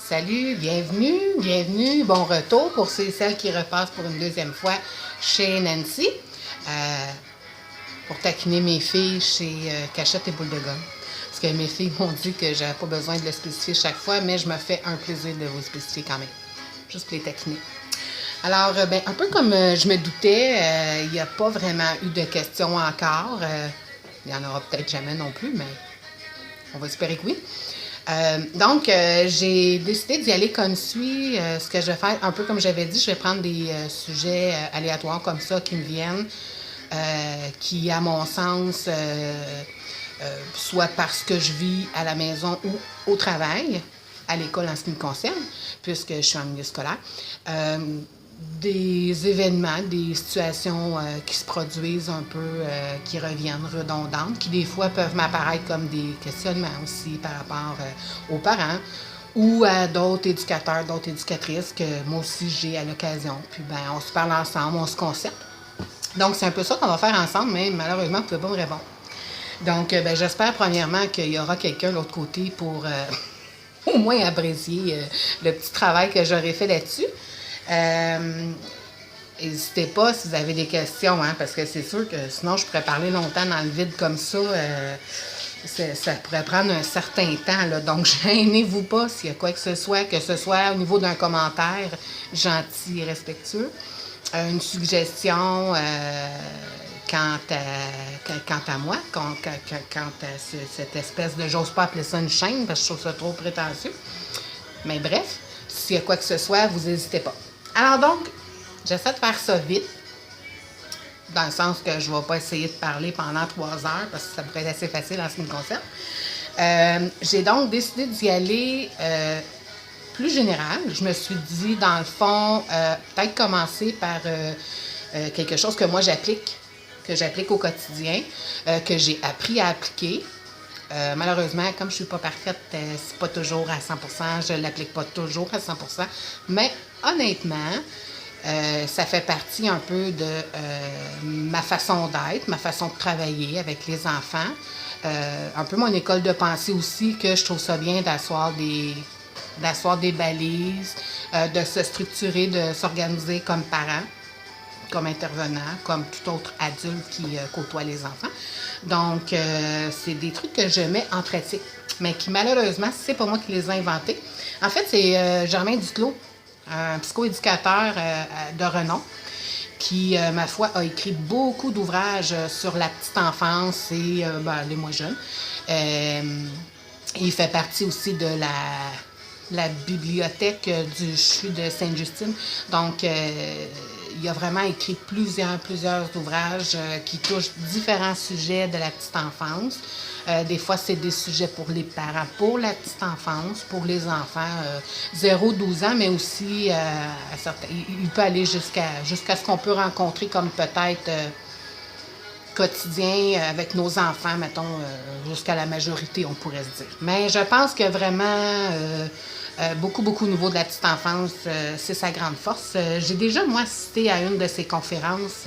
Salut, bienvenue, bon retour pour celles qui repassent pour une deuxième fois chez Nancy, pour taquiner mes filles chez Cachette et Boule de Gomme. Parce que mes filles m'ont dit que j'avais pas besoin de le spécifier chaque fois, mais je me fais un plaisir de vous spécifier quand même, juste pour les taquiner. Alors, un peu comme je me doutais, il n'y a pas vraiment eu de questions encore. Il n'y en aura peut-être jamais non plus, mais on va espérer que oui. Donc, j'ai décidé d'y aller comme suit. Ce que je vais faire, un peu comme j'avais dit, je vais prendre des sujets aléatoires comme ça qui me viennent, qui, à mon sens, soit parce que je vis à la maison ou au travail, à l'école en ce qui me concerne, puisque je suis en milieu scolaire, des événements, des situations qui se produisent un peu, qui reviennent redondantes, qui des fois peuvent m'apparaître comme des questionnements aussi par rapport aux parents ou à d'autres éducateurs, d'autres éducatrices que moi aussi j'ai à l'occasion. Puis on se parle ensemble, on se concerte. Donc c'est un peu ça qu'on va faire ensemble, mais malheureusement, vous ne pouvez pas me répondre. Donc j'espère premièrement qu'il y aura quelqu'un de l'autre côté pour au moins abréger le petit travail que j'aurais fait là-dessus. N'hésitez pas si vous avez des questions, parce que c'est sûr que sinon je pourrais parler longtemps dans le vide comme ça. Ça pourrait prendre un certain temps, là. Donc, gênez-vous pas s'il y a quoi que ce soit au niveau d'un commentaire gentil et respectueux, une suggestion quant à moi, quant à cette espèce de, j'ose pas appeler ça une chaîne parce que je trouve ça trop prétentieux. Mais bref, s'il y a quoi que ce soit, vous n'hésitez pas. Alors donc, j'essaie de faire ça vite, dans le sens que je ne vais pas essayer de parler pendant 3 heures, parce que ça pourrait être assez facile en ce qui me concerne. J'ai donc décidé d'y aller plus général. Je me suis dit, dans le fond, peut-être commencer par quelque chose que moi j'applique au quotidien, que j'ai appris à appliquer. Malheureusement, comme je ne suis pas parfaite, c'est pas toujours à 100%, je ne l'applique pas toujours à 100%, mais honnêtement, ça fait partie un peu de ma façon d'être, ma façon de travailler avec les enfants, un peu mon école de pensée aussi, que je trouve ça bien d'asseoir des balises, de se structurer, de s'organiser comme parent, comme intervenant, comme tout autre adulte qui côtoie les enfants. Donc, c'est des trucs que je mets en pratique, mais qui malheureusement, c'est pas moi qui les ai inventés. En fait, c'est Germain Duclos, un psychoéducateur de renom, qui, ma foi, a écrit beaucoup d'ouvrages sur la petite enfance et les moins jeunes. Il fait partie aussi de la bibliothèque du CHU de Sainte-Justine. Donc, il a vraiment écrit plusieurs ouvrages qui touchent différents sujets de la petite enfance. Des fois, c'est des sujets pour les parents, pour la petite enfance, pour les enfants 0-12 ans, mais aussi, il peut aller jusqu'à ce qu'on peut rencontrer comme peut-être quotidien avec nos enfants, mettons, jusqu'à la majorité, on pourrait se dire. Mais je pense que vraiment, beaucoup au niveau de la petite enfance, c'est sa grande force. J'ai déjà, moi, assisté à une de ses conférences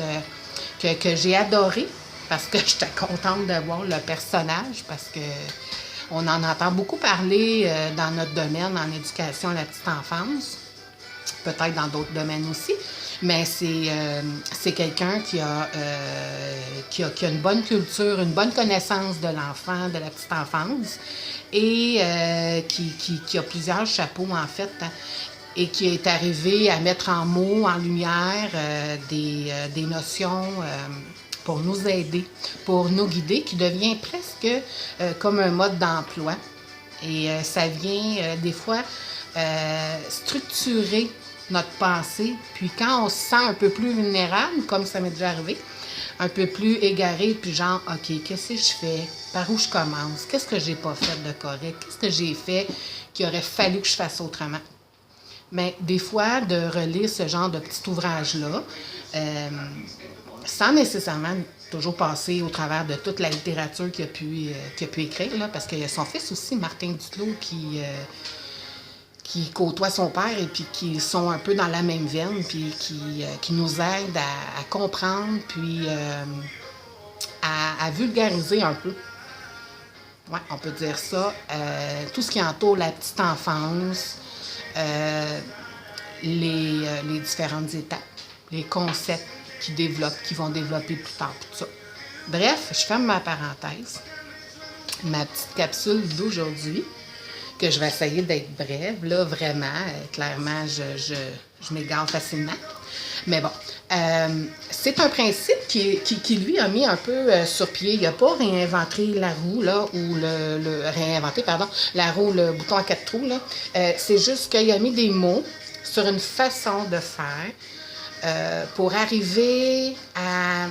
que j'ai adorée, parce que j'étais contente de voir le personnage, parce que on en entend beaucoup parler dans notre domaine, en éducation à la petite enfance, peut-être dans d'autres domaines aussi, mais c'est quelqu'un qui a une bonne culture, une bonne connaissance de l'enfant, de la petite enfance, et qui a plusieurs chapeaux, en fait, et qui est arrivé à mettre en mots, en lumière, des notions pour nous aider, pour nous guider, qui devient presque comme un mode d'emploi. Et ça vient, des fois, structurer notre pensée. Puis quand on se sent un peu plus vulnérable, comme ça m'est déjà arrivé, un peu plus égaré, puis genre, OK, qu'est-ce que je fais? Par où je commence? Qu'est-ce que j'ai pas fait de correct? Qu'est-ce que j'ai fait qu'il aurait fallu que je fasse autrement? Mais des fois, de relire ce genre de petit ouvrage-là, sans nécessairement toujours passer au travers de toute la littérature qu'il a pu écrire, là, parce qu'il y a son fils aussi, Martin Duclos, qui côtoie son père et puis qui sont un peu dans la même veine, puis qui nous aident à comprendre, puis à vulgariser un peu. Ouais, on peut dire ça. Tout ce qui entoure la petite enfance, les différentes étapes, les concepts qui vont développer plus tard, tout ça. Bref, je ferme ma parenthèse, ma petite capsule d'aujourd'hui, que je vais essayer d'être brève, là, vraiment, clairement, je m'égare facilement. Mais bon, c'est un principe qui lui, a mis un peu sur pied. Il n'a pas réinventé la roue, là, ou la roue, le bouton à 4 trous, là. C'est juste qu'il a mis des mots sur une façon de faire pour arriver à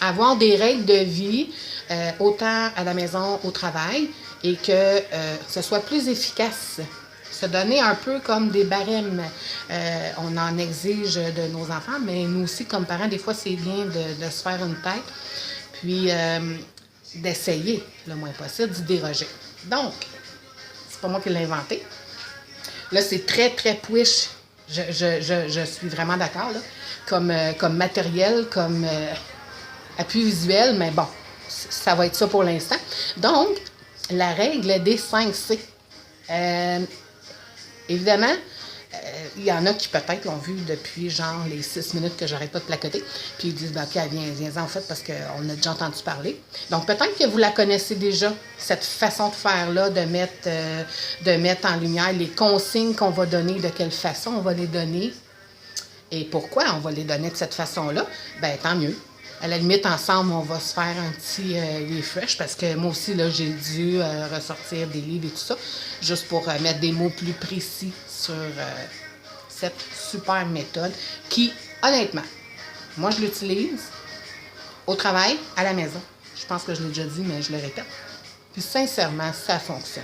avoir des règles de vie, autant à la maison, au travail, et que ce soit plus efficace. Se donner un peu comme des barèmes. On en exige de nos enfants, mais nous aussi, comme parents, des fois, c'est bien de se faire une tête, puis d'essayer le moins possible d'y déroger. Donc, c'est pas moi qui l'ai inventé. Là, c'est très, très push. Je suis vraiment d'accord, là. Comme matériel, comme appui visuel, mais bon, ça va être ça pour l'instant. Donc, la règle des 5 C. Évidemment, il y en a qui peut-être l'ont vu depuis genre les 6 minutes que j'arrête pas de placoter, puis ils disent, ben, OK, viens en fait, parce qu'on a déjà entendu parler. Donc, peut-être que vous la connaissez déjà, cette façon de faire-là, de mettre en lumière les consignes qu'on va donner, de quelle façon on va les donner, et pourquoi on va les donner de cette façon-là. Ben tant mieux. À la limite, ensemble, on va se faire un petit refresh parce que moi aussi, là, j'ai dû ressortir des livres et tout ça, juste pour mettre des mots plus précis sur cette super méthode qui, honnêtement, moi, je l'utilise au travail, à la maison. Je pense que je l'ai déjà dit, mais je le répète. Puis sincèrement, ça fonctionne.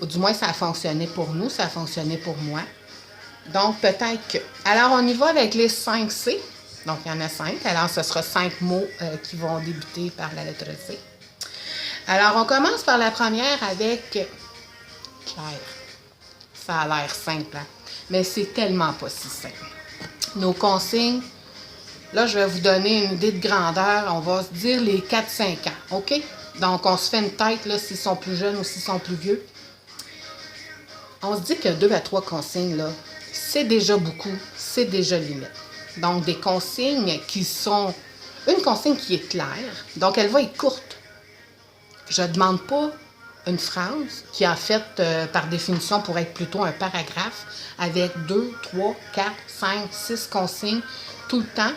Du moins, ça a fonctionné pour nous, ça a fonctionné pour moi. Donc, peut-être que... Alors, on y va avec les 5 C. Donc, il y en a 5. Alors, ce sera 5 mots qui vont débuter par la lettre C. Alors, on commence par la première avec clair. Ça a l'air simple, hein? Mais c'est tellement pas si simple. Nos consignes, là, je vais vous donner une idée de grandeur. On va se dire les 4-5 ans, OK? Donc, on se fait une tête, là, s'ils sont plus jeunes ou s'ils sont plus vieux. On se dit que 2 à 3 consignes, là, c'est déjà beaucoup, c'est déjà limite. Donc, des consignes qui sont... Une consigne qui est claire, donc elle va être courte. Je ne demande pas une phrase qui, en fait, par définition, pourrait être plutôt un paragraphe avec 2, 3, 4, 5, 6 consignes tout le temps.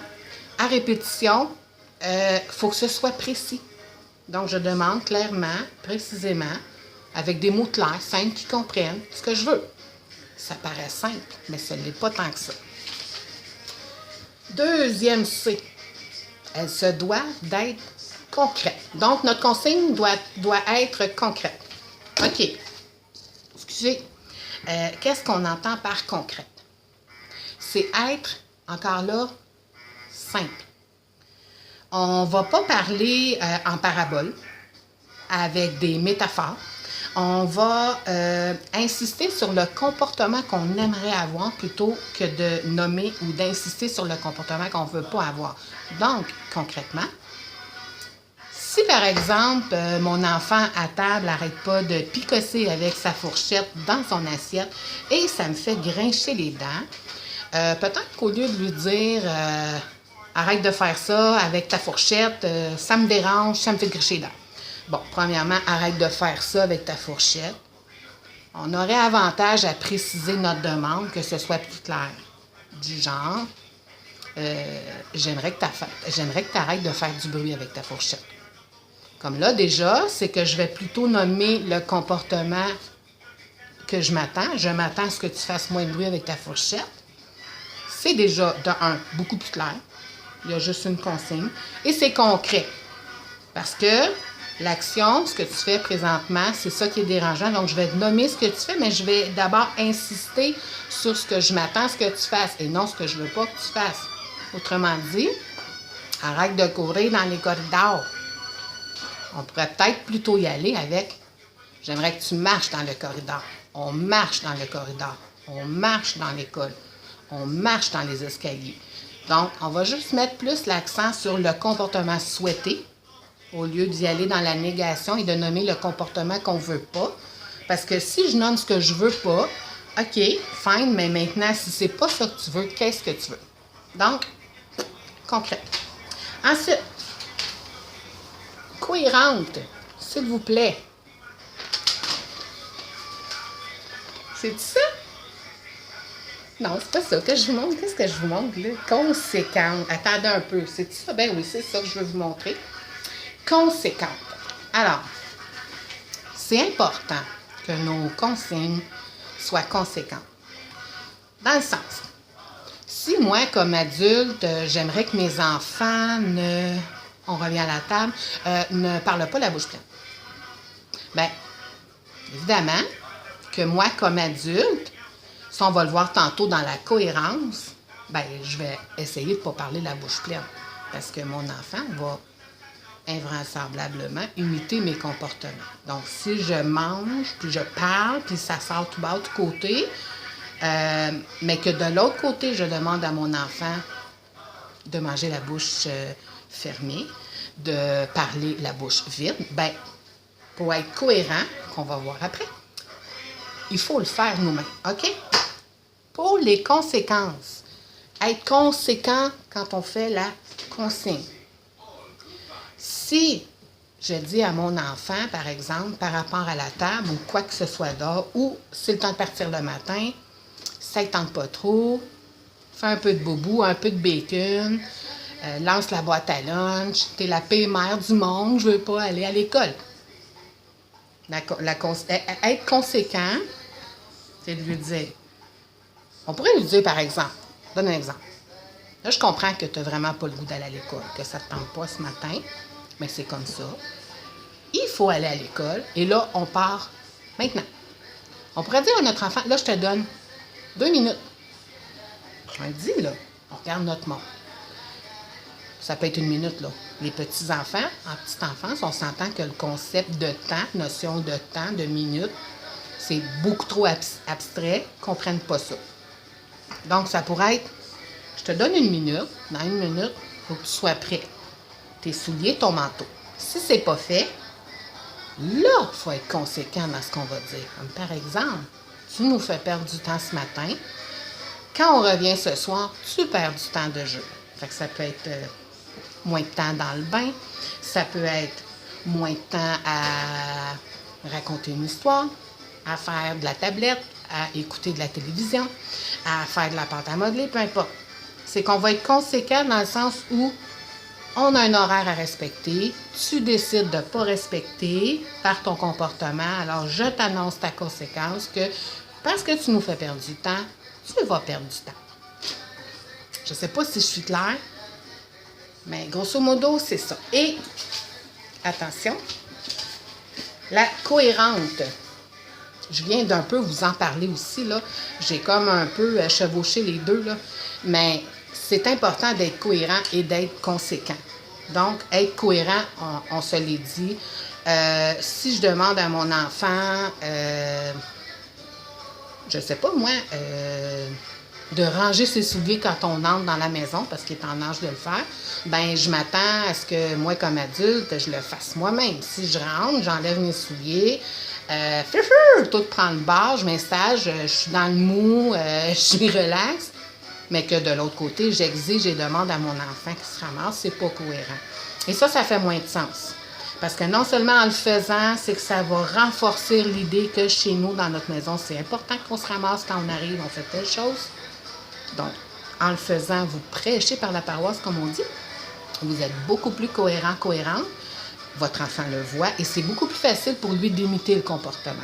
À répétition, faut que ce soit précis. Donc, je demande clairement, précisément, avec des mots clairs, simples, qui comprennent ce que je veux. Ça paraît simple, mais ce n'est pas tant que ça. Deuxième C, elle se doit d'être concrète. Donc, notre consigne doit être concrète. OK. Excusez. Qu'est-ce qu'on entend par concrète? C'est être, encore là, simple. On ne va pas parler en parabole, avec des métaphores. On va insister sur le comportement qu'on aimerait avoir plutôt que de nommer ou d'insister sur le comportement qu'on ne veut pas avoir. Donc, concrètement, si par exemple, mon enfant à table n'arrête pas de picosser avec sa fourchette dans son assiette et ça me fait grincher les dents, peut-être qu'au lieu de lui dire arrête de faire ça avec ta fourchette, ça me dérange, ça me fait grincher les dents. Bon, premièrement, arrête de faire ça avec ta fourchette. On aurait avantage à préciser notre demande, que ce soit plus clair. Du genre, j'aimerais que tu arrêtes de faire du bruit avec ta fourchette. Comme là, déjà, c'est que je vais plutôt nommer le comportement que je m'attends. Je m'attends à ce que tu fasses moins de bruit avec ta fourchette. C'est déjà, de un, beaucoup plus clair. Il y a juste une consigne. Et c'est concret. Parce que l'action, ce que tu fais présentement, c'est ça qui est dérangeant. Donc, je vais te nommer ce que tu fais, mais je vais d'abord insister sur ce que je m'attends à ce que tu fasses et non ce que je ne veux pas que tu fasses. Autrement dit, arrête de courir dans les corridors. On pourrait peut-être plutôt y aller avec « J'aimerais que tu marches dans le corridor. » On marche dans le corridor. On marche dans l'école. On marche dans les escaliers. Donc, on va juste mettre plus l'accent sur le comportement souhaité au lieu d'y aller dans la négation et de nommer le comportement qu'on ne veut pas. Parce que si je nomme ce que je ne veux pas, OK, fine, mais maintenant, si c'est pas ça que tu veux, qu'est-ce que tu veux? Donc, concret. Ensuite, cohérente, s'il vous plaît. C'est ça? Non, c'est pas ça que je vous montre. Qu'est-ce que je vous montre, là? Conséquente. Attendez un peu. C'est ça? Ben oui, c'est ça que je veux vous montrer. Conséquente. Alors, c'est important que nos consignes soient conséquentes. Dans le sens, si moi, comme adulte, j'aimerais que mes enfants on revient à la table, ne parlent pas la bouche pleine. Bien, évidemment que moi, comme adulte, si on va le voir tantôt dans la cohérence, ben je vais essayer de ne pas parler la bouche pleine. Parce que mon enfant va invraisemblablement imiter mes comportements. Donc, si je mange, puis je parle, puis ça sort tout bas, tout côté, mais que de l'autre côté, je demande à mon enfant de manger la bouche fermée, de parler la bouche vide, ben pour être cohérent, qu'on va voir après, il faut le faire nous-mêmes, OK? Pour les conséquences, être conséquent quand on fait la consigne. Si je dis à mon enfant, par exemple, par rapport à la table ou quoi que ce soit d'autre, ou c'est le temps de partir le matin, ça ne tente pas trop, fais un peu de boubou, un peu de bacon, lance la boîte à lunch, t'es la pire mère du monde, je veux pas aller à l'école. Être conséquent, c'est de lui dire. On pourrait lui dire, par exemple, donne un exemple. Là, je comprends que tu n'as vraiment pas le goût d'aller à l'école, que ça ne te tente pas ce matin, mais c'est comme ça. Il faut aller à l'école, et là, on part maintenant. On pourrait dire à notre enfant, là, je te donne 2 minutes. On dit, là, on regarde notre montre. Ça peut être 1 minute, là. Les petits-enfants, en petite enfance, on s'entend que le concept de temps, notion de temps, de minutes, c'est beaucoup trop abstrait, ils ne comprennent pas ça. Donc, ça pourrait être, je te donne 1 minute, dans 1 minute, il faut que tu sois prêt. Tes souliers, ton manteau. Si ce n'est pas fait, là, il faut être conséquent dans ce qu'on va dire. Comme par exemple, tu nous fais perdre du temps ce matin. Quand on revient ce soir, tu perds du temps de jeu. Fait que ça peut être moins de temps dans le bain. Ça peut être moins de temps à raconter une histoire, à faire de la tablette, à écouter de la télévision, à faire de la pâte à modeler, peu importe. C'est qu'on va être conséquent dans le sens où on a un horaire à respecter, tu décides de ne pas respecter par ton comportement, alors je t'annonce ta conséquence que parce que tu nous fais perdre du temps, tu vas perdre du temps. Je ne sais pas si je suis claire, mais grosso modo, c'est ça. Et, attention, la cohérente. Je viens d'un peu vous en parler aussi, là. J'ai comme un peu chevauché les deux, là. Mais c'est important d'être cohérent et d'être conséquent. Donc, être cohérent, on se l'est dit. Si je demande à mon enfant, je sais pas moi, de ranger ses souliers quand on entre dans la maison parce qu'il est en âge de le faire, ben je m'attends à ce que moi, comme adulte, je le fasse moi-même. Si je rentre, j'enlève mes souliers, tout prend le bar, je m'installe, je suis dans le mou, je suis relax, mais que de l'autre côté, j'exige et demande à mon enfant qui se ramasse, c'est pas cohérent. Et ça fait moins de sens. Parce que non seulement en le faisant, c'est que ça va renforcer l'idée que chez nous, dans notre maison, c'est important qu'on se ramasse quand on arrive, on fait telle chose. Donc, en le faisant, vous prêchez par la paroisse, comme on dit. Vous êtes beaucoup plus cohérent, cohérente. Votre enfant le voit et c'est beaucoup plus facile pour lui d'imiter le comportement.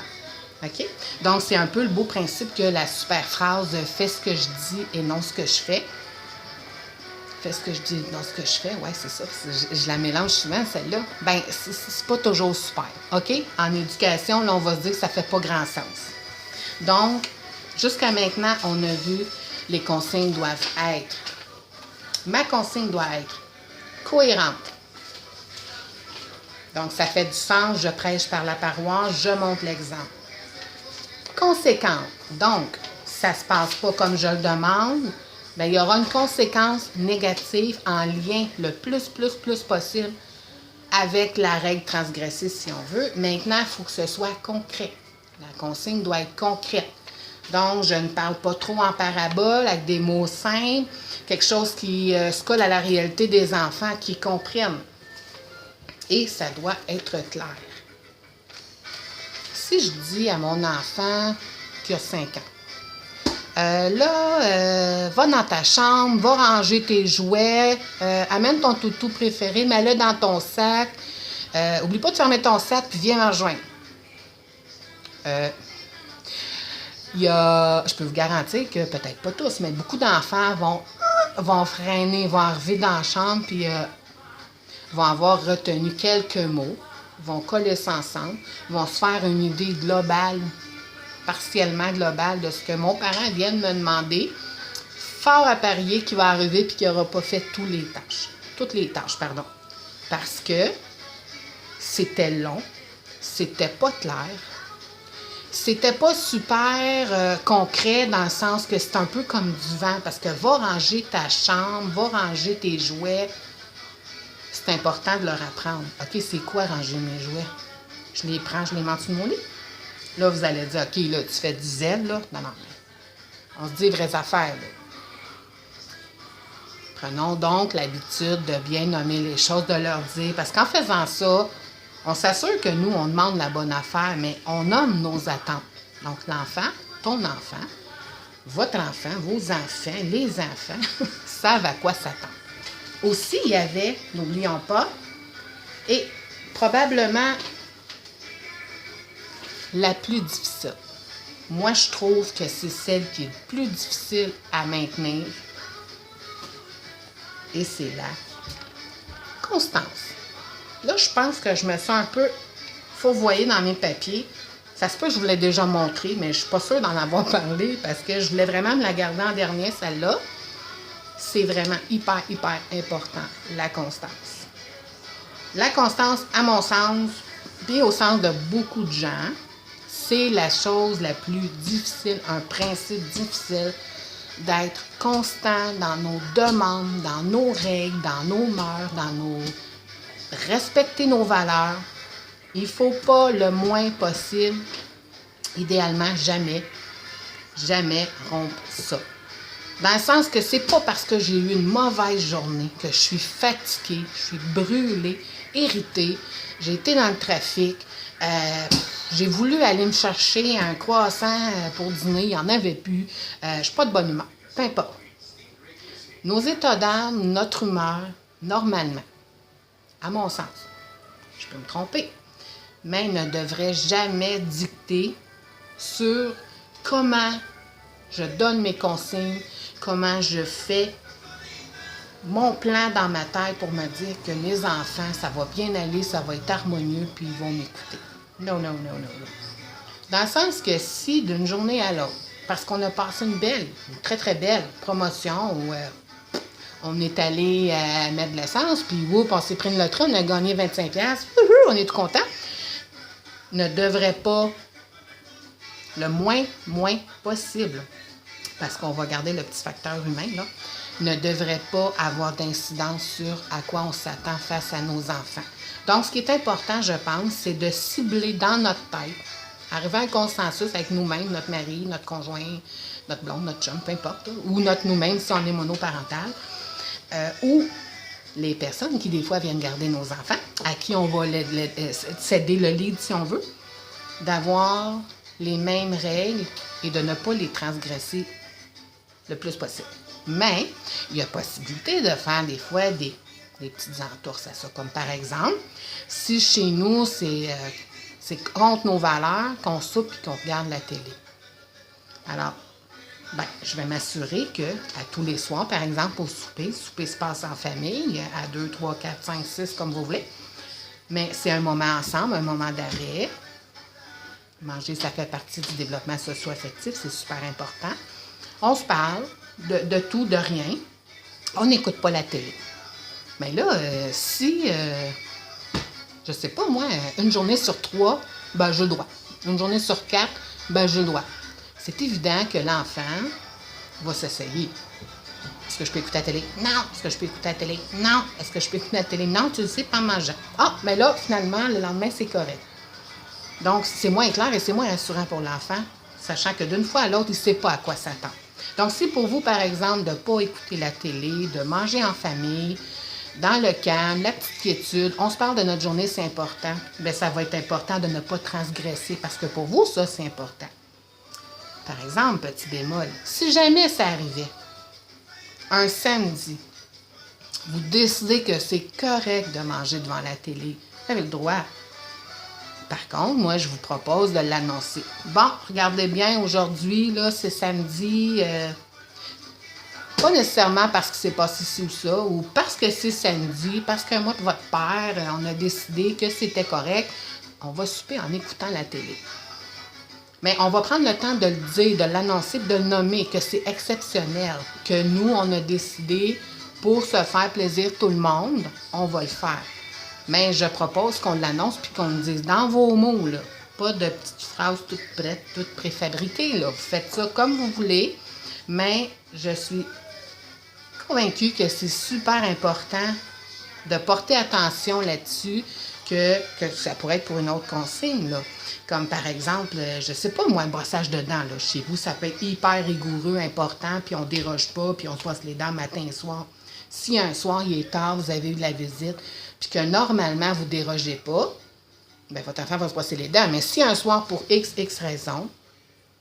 OK? Donc, c'est un peu le beau principe que la super phrase « fais ce que je dis et non ce que je fais ». Fais ce que je dis, non ce que je fais, ouais, c'est ça. Je la mélange souvent, celle-là. Ben, c'est pas toujours super. OK? En éducation, là, on va se dire que ça fait pas grand sens. Donc, jusqu'à maintenant, on a vu les consignes doivent être. Ma consigne doit être cohérente. Donc, ça fait du sens. Je prêche par la paroisse, je montre l'exemple. Conséquente. Donc, ça ne se passe pas comme je le demande. Bien, il y aura une conséquence négative en lien le plus possible avec la règle transgressée, si on veut. Maintenant, il faut que ce soit concret. La consigne doit être concrète. Donc, je ne parle pas trop en parabole, avec des mots simples, quelque chose qui se colle à la réalité des enfants, qui comprennent. Et ça doit être clair. Si je dis à mon enfant qui a 5 ans, va dans ta chambre, va ranger tes jouets, amène ton toutou préféré, mets-le dans ton sac, oublie pas de fermer ton sac, puis viens me rejoindre. Je peux vous garantir que, peut-être pas tous, mais beaucoup d'enfants vont freiner, vont arriver dans la chambre, puis vont avoir retenu quelques mots, vont coller ça ensemble, vont se faire une idée globale, partiellement globale, de ce que mon parent vient de me demander, fort à parier qu'il va arriver et qu'il n'aura pas fait toutes les tâches, parce que c'était long, c'était pas clair, c'était pas super concret dans le sens que c'est un peu comme du vent, parce que va ranger ta chambre, va ranger tes jouets. C'est important de leur apprendre. OK, c'est quoi ranger mes jouets? Je les prends, je les mets en dessous de mon lit. Là, vous allez dire, OK, là, tu fais du zèle, là. Non. On se dit vraies affaires, là. Prenons donc l'habitude de bien nommer les choses, de leur dire, parce qu'en faisant ça, on s'assure que nous, on demande la bonne affaire, mais on nomme nos attentes. Donc, l'enfant, ton enfant, votre enfant, vos enfants, les enfants, savent à quoi s'attendre. Aussi, il y avait, n'oublions pas, et probablement la plus difficile. Moi, je trouve que c'est celle qui est le plus difficile à maintenir. Et c'est la constance. Là, je pense que je me sens un peu fourvoyée dans mes papiers. Ça se peut que je vous l'ai déjà montré, mais je ne suis pas sûre d'en avoir parlé parce que je voulais vraiment me la garder en dernier, celle-là. C'est vraiment hyper, hyper important, la constance. La constance, à mon sens, puis au sens de beaucoup de gens, c'est la chose la plus difficile, un principe difficile d'être constant dans nos demandes, dans nos règles, dans nos mœurs, respecter nos valeurs. Il ne faut pas le moins possible, idéalement jamais rompre ça. Dans le sens que c'est pas parce que j'ai eu une mauvaise journée, que je suis fatiguée, je suis brûlée, irritée, j'ai été dans le trafic, j'ai voulu aller me chercher un croissant pour dîner, il n'y en avait plus, je suis pas de bonne humeur, peu importe. Nos états d'âme, notre humeur, normalement, à mon sens, je peux me tromper, mais ne devrait jamais dicter sur comment je donne mes consignes, comment je fais mon plan dans ma tête pour me dire que mes enfants, ça va bien aller, ça va être harmonieux, puis ils vont m'écouter. Non. Dans le sens que si, d'une journée à l'autre, parce qu'on a passé une très, très belle promotion où on est allé mettre de l'essence, puis on s'est pris une loterie, on a gagné 25$, on est tout content, ne devrait pas, le moins possible, parce qu'on va garder le petit facteur humain, là, ne devrait pas avoir d'incidence sur à quoi on s'attend face à nos enfants. Donc, ce qui est important, je pense, c'est de cibler dans notre tête, arriver à un consensus avec nous-mêmes, notre mari, notre conjoint, notre blonde, notre chum, peu importe, ou notre nous-mêmes si on est monoparental, ou les personnes qui, des fois, viennent garder nos enfants, à qui on va céder le lead si on veut, d'avoir les mêmes règles et de ne pas les transgresser le plus possible. Mais il y a possibilité de faire des fois des petites entourses à ça. Comme par exemple, si chez nous, c'est contre nos valeurs qu'on soupe et qu'on regarde la télé. Alors, je vais m'assurer que à tous les soirs, par exemple, le souper se passe en famille, à 2, 3, 4, 5, 6, comme vous voulez. Mais c'est un moment ensemble, un moment d'arrêt. Manger, ça fait partie du développement socio-affectif, c'est super important. On se parle de tout, de rien. On n'écoute pas la télé. Mais là, je sais pas moi, une journée sur 3, j'ai le droit. Une journée sur 4, j'ai le droit. C'est évident que l'enfant va s'essayer. Est-ce que je peux écouter la télé? Non. Est-ce que je peux écouter la télé? Non. Est-ce que je peux écouter la télé? Non, tu le sais, pas en mangeant. Mais là, finalement, le lendemain, c'est correct. Donc, c'est moins clair et c'est moins rassurant pour l'enfant. sachant que d'une fois à l'autre, il ne sait pas à quoi s'attendre. Donc, si pour vous, par exemple, de ne pas écouter la télé, de manger en famille, dans le calme, la petite quiétude, on se parle de notre journée, c'est important, bien, ça va être important de ne pas transgresser parce que pour vous, ça, c'est important. Par exemple, petit bémol, si jamais ça arrivait, un samedi, vous décidez que c'est correct de manger devant la télé, vous avez le droit. Par contre, moi, je vous propose de l'annoncer. Bon, regardez bien, aujourd'hui, là, c'est samedi, pas nécessairement parce que c'est passé ci ou ça, ou parce que c'est samedi, parce que moi et votre père, on a décidé que c'était correct, on va souper en écoutant la télé. Mais on va prendre le temps de le dire, de l'annoncer, de le nommer, que c'est exceptionnel, que nous, on a décidé, pour se faire plaisir tout le monde, on va le faire. Mais je propose qu'on l'annonce puis qu'on le dise dans vos mots, là. Pas de petites phrases toutes prêtes, toutes préfabriquées, là. Vous faites ça comme vous voulez, mais je suis convaincue que c'est super important de porter attention là-dessus, que ça pourrait être pour une autre consigne, là. Comme par exemple, je sais pas moi, le brossage de dents, là, chez vous, ça peut être hyper rigoureux, important, puis on déroge pas, puis on se brosse les dents matin et soir. Si un soir, il est tard, vous avez eu de la visite, puis que normalement, vous ne dérogez pas, bien, votre enfant va se brosser les dents. Mais si un soir, pour X raison,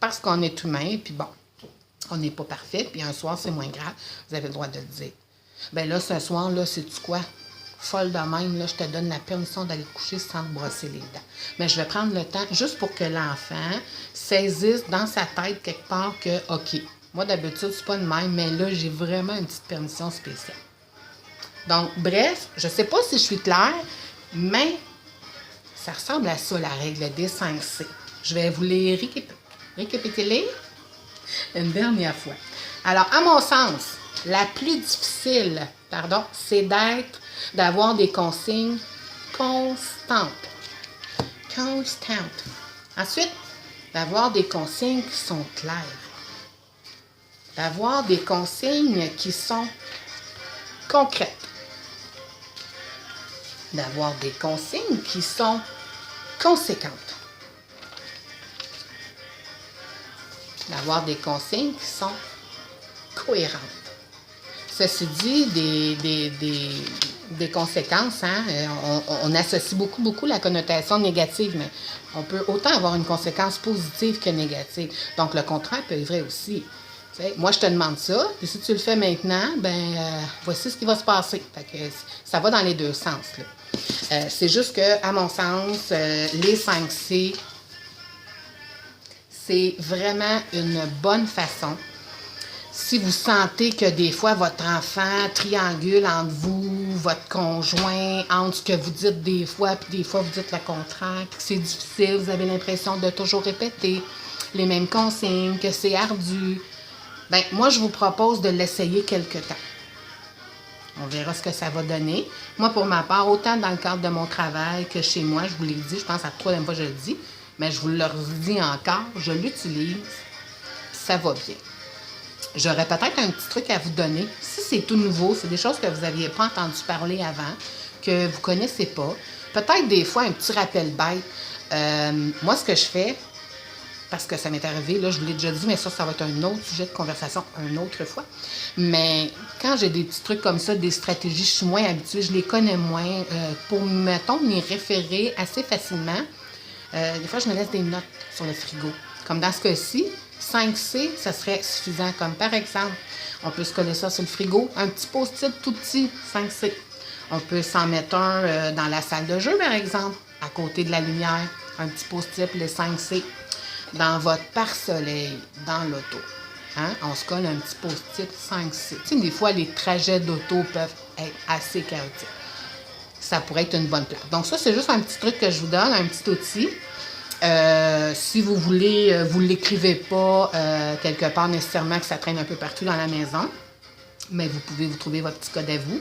parce qu'on est humain, puis bon, on n'est pas parfait, puis un soir, c'est moins grave, vous avez le droit de le dire. Bien là, ce soir, là, sais-tu quoi? Folle de même, là, je te donne la permission d'aller te coucher sans te brosser les dents. Mais je vais prendre le temps juste pour que l'enfant saisisse dans sa tête quelque part que, OK, moi, d'habitude, c'est pas de même, mais là, j'ai vraiment une petite permission spéciale. Donc, bref, je ne sais pas si je suis claire, mais ça ressemble à ça, la règle des 5C. Je vais vous les récapituler une dernière fois. Alors, à mon sens, la plus difficile, c'est d'avoir des consignes constantes. Ensuite, d'avoir des consignes qui sont claires. D'avoir des consignes qui sont concrètes. D'avoir des consignes qui sont conséquentes. D'avoir des consignes qui sont cohérentes. Ceci dit, des conséquences, hein, on associe beaucoup la connotation négative, mais on peut autant avoir une conséquence positive que négative. Donc, le contraire peut être vrai aussi. T'sais, moi, je te demande ça, et si tu le fais maintenant, voici ce qui va se passer. Fait que ça va dans les deux sens, là. C'est juste que, à mon sens, les 5C, c'est vraiment une bonne façon. Si vous sentez que des fois, votre enfant triangule entre vous, votre conjoint, entre ce que vous dites des fois, puis des fois, vous dites le contraire, puis que c'est difficile, vous avez l'impression de toujours répéter les mêmes consignes, que c'est ardu, moi, je vous propose de l'essayer quelque temps. On verra ce que ça va donner. Moi, pour ma part, autant dans le cadre de mon travail que chez moi, je vous l'ai dit, je pense à la troisième fois que je le dis, mais je vous le redis encore, je l'utilise, ça va bien. J'aurais peut-être un petit truc à vous donner. Si c'est tout nouveau, c'est des choses que vous n'aviez pas entendu parler avant, que vous ne connaissez pas. Peut-être des fois un petit rappel bête. Moi, ce que je fais, parce que ça m'est arrivé, là, je vous l'ai déjà dit, mais ça va être un autre sujet de conversation une autre fois. Mais quand j'ai des petits trucs comme ça, des stratégies, je suis moins habituée, je les connais moins. Pour, mettons, m'y référer assez facilement, des fois, je me laisse des notes sur le frigo. Comme dans ce cas-ci, 5C, ça serait suffisant. Comme par exemple, on peut se coller ça sur le frigo, un petit post-it tout petit, 5C. On peut s'en mettre un dans la salle de jeu, par exemple, à côté de la lumière. Un petit post-it, les 5C. Dans votre pare-soleil, dans l'auto. Hein? On se colle un petit post-it 5C. Tu sais, des fois, les trajets d'auto peuvent être assez chaotiques. Ça pourrait être une bonne place. Donc ça, c'est juste un petit truc que je vous donne, un petit outil. Si vous voulez, vous ne l'écrivez pas quelque part nécessairement que ça traîne un peu partout dans la maison, mais vous pouvez vous trouver votre petit code à vous.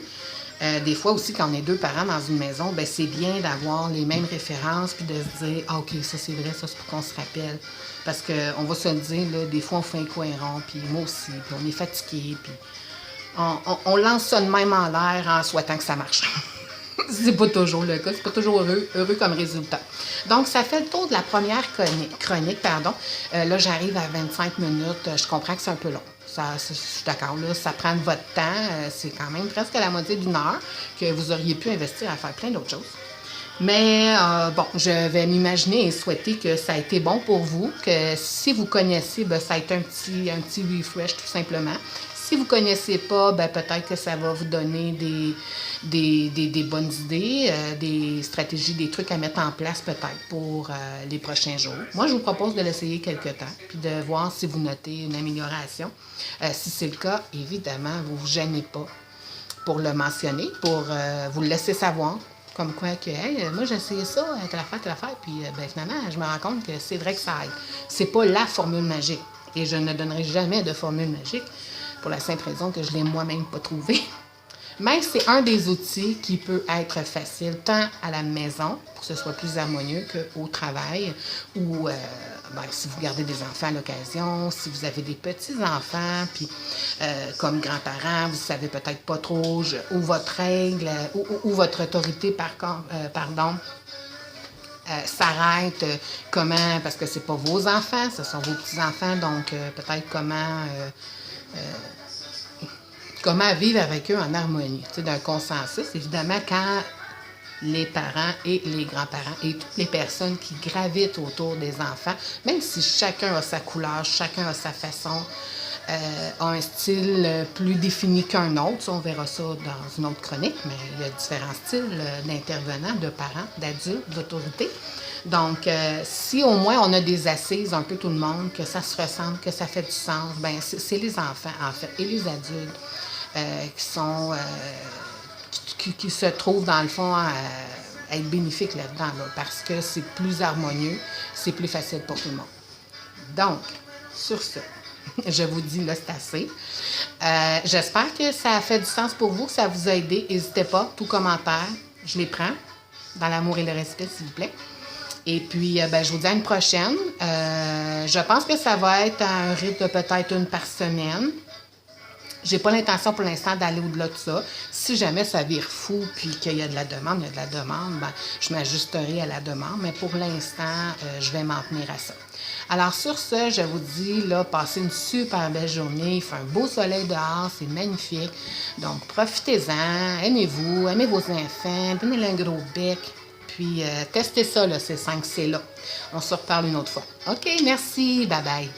Des fois aussi, quand on est deux parents dans une maison, c'est bien d'avoir les mêmes références puis de se dire « Ah, OK, ça c'est vrai, ça c'est pour qu'on se rappelle. » Parce qu'on va se le dire, là, des fois on fait un coin rond, puis moi aussi, puis on est fatigué, puis on lance ça de même en l'air en souhaitant que ça marche. C'est pas toujours le cas, c'est pas toujours heureux comme résultat. Donc, ça fait le tour de la première chronique. Là, j'arrive à 25 minutes. Je comprends que c'est un peu long. Je suis d'accord, là, ça prend de votre temps. C'est quand même presque la moitié d'une heure que vous auriez pu investir à faire plein d'autres choses. Mais bon, je vais m'imaginer et souhaiter que ça a été bon pour vous, que si vous connaissez, ben, ça a été un petit refresh tout simplement. Si vous ne connaissez pas, ben, peut-être que ça va vous donner des bonnes idées, des stratégies, des trucs à mettre en place peut-être pour les prochains jours. Moi, je vous propose de l'essayer quelque temps, puis de voir si vous notez une amélioration. Si c'est le cas, évidemment, vous ne vous gênez pas pour le mentionner, pour vous le laisser savoir. Comme quoi que, hey, moi j'ai essayé ça, telle affaire, puis ben, finalement, je me rends compte que c'est vrai que ça aide. C'est pas la formule magique. Et je ne donnerai jamais de formule magique pour la simple raison que je ne l'ai moi-même pas trouvée. Mais c'est un des outils qui peut être facile tant à la maison, pour que ce soit plus harmonieux, qu'au travail, ou ben, si vous gardez des enfants à l'occasion, si vous avez des petits-enfants, puis comme grands-parents, vous ne savez peut-être pas trop où votre règle, où votre autorité, s'arrête, comment, parce que c'est pas vos enfants, ce sont vos petits-enfants, donc peut-être comment vivre avec eux en harmonie, d'un consensus. Évidemment, quand les parents et les grands-parents et toutes les personnes qui gravitent autour des enfants, même si chacun a sa couleur, chacun a sa façon, a un style plus défini qu'un autre. On verra ça dans une autre chronique, mais il y a différents styles d'intervenants, de parents, d'adultes, d'autorité. Donc, si au moins on a des assises, un peu tout le monde, que ça se ressemble, que ça fait du sens, ben c'est les enfants, en fait, et les adultes qui se trouvent, dans le fond, à être bénéfiques là-dedans, là, parce que c'est plus harmonieux, c'est plus facile pour tout le monde. Donc, sur ce, je vous dis, là, c'est assez. J'espère que ça a fait du sens pour vous, que ça vous a aidé. N'hésitez pas, tout commentaire, je les prends, dans l'amour et le respect, s'il vous plaît. Et puis, ben, je vous dis à une prochaine. Je pense que ça va être un rythme de peut-être une par semaine. J'ai pas l'intention pour l'instant d'aller au-delà de ça. Si jamais ça vire fou puis qu'il y a de la demande, ben, je m'ajusterai à la demande. Mais pour l'instant, je vais m'en tenir à ça. Alors sur ce, je vous dis, là, passez une super belle journée. Il fait un beau soleil dehors, c'est magnifique. Donc profitez-en, aimez-vous, aimez vos enfants, donnez-leur un gros bec. Puis testez ça, là, ces 5 C-là. On se reparle une autre fois. OK, merci, bye bye.